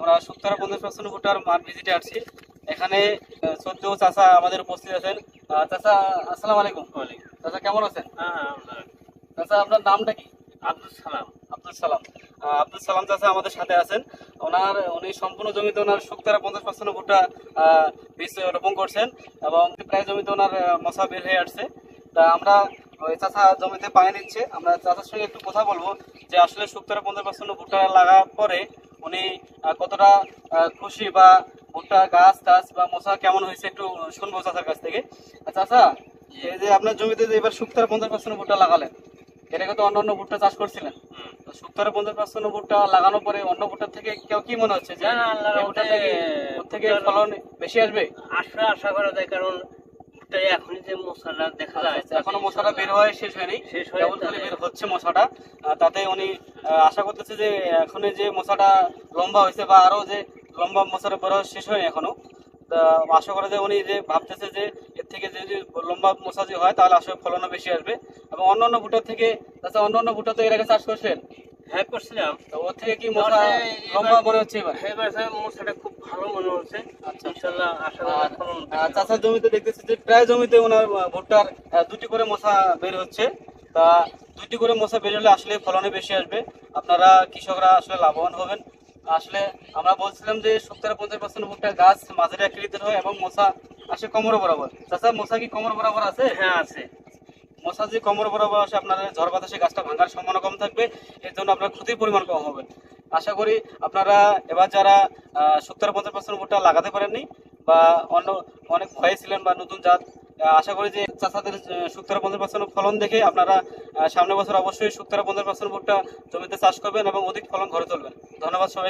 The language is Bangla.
আমরা শুক্তারা 50% ভুট্টার মাঠ ভিজিটে আসছি। এখানে 14 চাচা আমাদের উপস্থিত আছেন। চাচা আসসালামু আলাইকুম। চাচা কেমন আছেন? চাচা আপনার নামটা কি? আব্দুল সালাম। আব্দুল সালাম। আব্দুল সালাম চাচা আমাদের সাথে আছেন। উনি সম্পূর্ণ জমিতে ওনার শুক্তারা 50% ভুট্টা বীজ রোপণ করছেন এবং প্রায় জমিতে ওনার মশা বের হয়ে আসছে। তা আমরা ওই চাচা জমিতে পানি দিচ্ছে, আমরা চাচার সঙ্গে একটু কথা বলবো যে আসলে শুক্তারা 50% ভুট্টা লাগার পরে উনি কতটা খুশি বা ভুট্টা গাছ টাছ বা মশা কেমন হয়েছে একটু শুনবো চাচার কাছ থেকে। চাচা, এই যে আপনার জমিতে যে এবার শুক্তারা 50% ভুট্টা লাগালেন, এটাকে তো অন্যান্য ভুট্টা চাষ করছিলেন, শুক্তারা 50% ভুট্টা লাগানোর পরে অন্য ভুট্টার থেকে কেউ কি মনে হচ্ছে যে এই ভুট্টাটা কি ওর থেকে ফলন বেশি আসবে? আশা করা যায়, কারণ ভুট্টায় এখনই যে মশাটা দেখা যায়, এখনো মশাটা বের হয়ে শেষ হয়নি, কেবল খালি বের হচ্ছে মশাটা। তাতে উনি আশা করতেছে যে এখন যে মশাটা লম্বা হয়েছে বা আরো যে লম্বা মশাটা বের হওয়া শেষ হয়নি এখনো, তা আশা করা যায় উনি যে ভাবতেছে যে এর থেকে যদি লম্বা মশা যে হয় তাহলে আসলে ফলনও বেশি আসবে। এবং অন্যান্য ভুট্টার থেকে, তাছাড়া অন্যান্য ভুট্টা তো এর আগে চাষ করছেন, হ্যাঁ করছিলাম, তো ওর থেকে কি মশা লম্বা মনে হচ্ছে এবার? এবার মশাটা খুব ভালো মনে হচ্ছে। আচ্ছা, ইনশাআল্লাহ আশা করা যায় ফলন। চাষার জমিতে দেখতেছি যে প্রায় জমিতে ওনার ভুট্টার দুটি করে মশা বের হচ্ছে। তা দুটি করে মশা বের হলে আসলে ফলনে বেশি আসবে, আপনারা কৃষকরা আসলে লাভবান হবেন। আসলে আমরা বলছিলাম যে শুক্তারা 50% ভুট্টা গাছ মাঝারি আকৃতির হয় এবং মশা আসে কোমর বরাবর। চাচা, মশা কি কোমর বরাবর আছে? হ্যাঁ আছে। মশা যে কোমর বরাবর আসে আপনাদের ঝড় বাতাসে গাছটা ভাঙার সম্ভাবনা কম থাকবে, এর জন্য আপনার ক্ষতির পরিমাণ কম হবে। আশা করি আপনারা এবার যারা শুক্তারা 50% ভুট্টা লাগাতে পারেননি বা অন্য অনেক ভয়ে ছিলেন বা নতুন জাত, আশা করি যে চাষাদের শুক্তারা 50% ফলন দেখে আপনারা সামনের বছর অবশ্যই শুক্তারা 50% ভুট্টা জমিতে চাষ করবেন এবং অধিক ফলন ঘরে তুলবেন। ধন্যবাদ সবাই।